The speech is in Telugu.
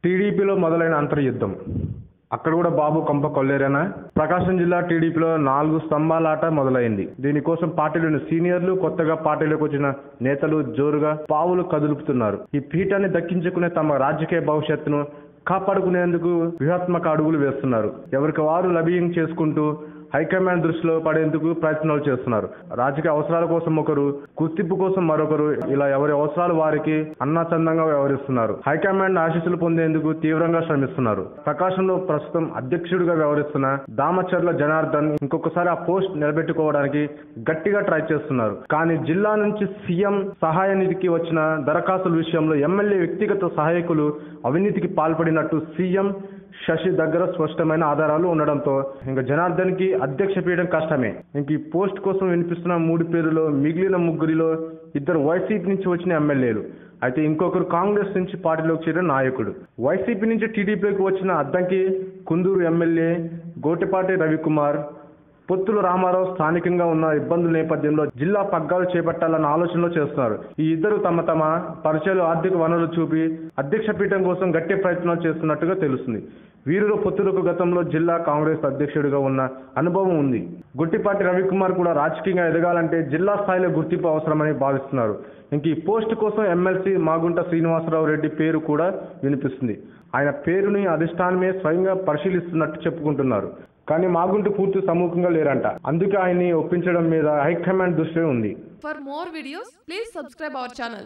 టీడీపీలో మొదలైన అంతర్యుద్ధం. అక్కడ కూడా బాబు కొంప కొల్లేరేనా? ప్రకాశం జిల్లా టీడీపీలో 4 స్తంభాలాట మొదలైంది. దీనికోసం పార్టీలోని సీనియర్లు, కొత్తగా పార్టీలోకి వచ్చిన నేతలు జోరుగా పావులు కదులుపుతున్నారు. ఈ పీఠాన్ని దక్కించుకునే తమ రాజకీయ భవిష్యత్తును కాపాడుకునేందుకు వ్యూహాత్మక అడుగులు వేస్తున్నారు. ఎవరికి వారు లబియింగ్ చేసుకుంటూ హైకమాండ్ దృష్టిలో పడేందుకు ప్రయత్నాలు చేస్తున్నారు. రాజకీయ అవసరాల కోసం ఒకరు, గుర్తింపు కోసం మరొకరు, ఇలా ఎవరి అవసరాలు వారికి అన్నాచందంగా వ్యవహరిస్తున్నారు. హైకమాండ్ ఆశీస్సులు పొందేందుకు తీవ్రంగా శ్రమిస్తున్నారు. ప్రకాశంలో ప్రస్తుతం అధ్యక్షుడిగా వ్యవహరిస్తున్న దామచర్ల జనార్దన్ ఇంకొకసారి ఆ పోస్ట్ నిలబెట్టుకోవడానికి గట్టిగా ట్రై చేస్తున్నారు. కానీ జిల్లా నుంచి సీఎం సహాయ నిధికి వచ్చిన దరఖాస్తుల విషయంలో ఎమ్మెల్యే వ్యక్తిగత సహాయకులు అవినీతికి పాల్పడినట్టు సీఎం శశి దగ్గర స్పష్టమైన ఆధారాలు ఉండడంతో ఇంకా జనార్దన్ కి అధ్యక్ష పీఠం కష్టమే. ఇంక ఈ పోస్ట్ కోసం వినిపిస్తున్న 3 పేర్లలో మిగిలిన 3 2 వైసీపీ నుంచి వచ్చిన ఎమ్మెల్యేలు. అయితే ఇంకొకరు కాంగ్రెస్ నుంచి పార్టీలోకి చేరిన నాయకుడు. వైసీపీ నుంచి టీడీపీలోకి వచ్చిన అద్దంకి కుందూరు ఎమ్మెల్యే గోటిపాటి రవికుమార్. పొత్తుల రామారావు స్థానికంగా ఉన్న ఇబ్బందుల నేపథ్యంలో జిల్లా పగ్గాలు చేపట్టాలన్న ఆలోచనలో చేస్తున్నారు. ఈ ఇద్దరు తమ పరిచయాలు, ఆర్థిక వనరులు చూపి అధ్యక్ష పీఠం కోసం గట్టి ప్రయత్నాలు చేస్తున్నట్టుగా తెలుస్తుంది. వీరిలో పొత్తులకు గతంలో జిల్లా కాంగ్రెస్ అధ్యక్షుడిగా ఉన్న అనుభవం ఉంది. గొట్టిపాటి రవికుమార్ కూడా రాజకీయంగా ఎదగాలంటే జిల్లా స్థాయిలో గుర్తింపు అవసరమని భావిస్తున్నారు. ఇంక ఈ పోస్టు కోసం ఎమ్మెల్సీ మాగుంట శ్రీనివాసరావు రెడ్డి పేరు కూడా వినిపిస్తుంది. ఆయన పేరుని అధిష్టానమే స్వయంగా పరిశీలిస్తున్నట్టు చెప్పుకుంటున్నారు. కానీ మాగుంట పూర్తి సముఖంగా లేరంట. అందుకే ఆయన్ని ఒప్పించడం మీద హైకమాండ్ దృష్టి ఉంది. For more videos, please subscribe our channel.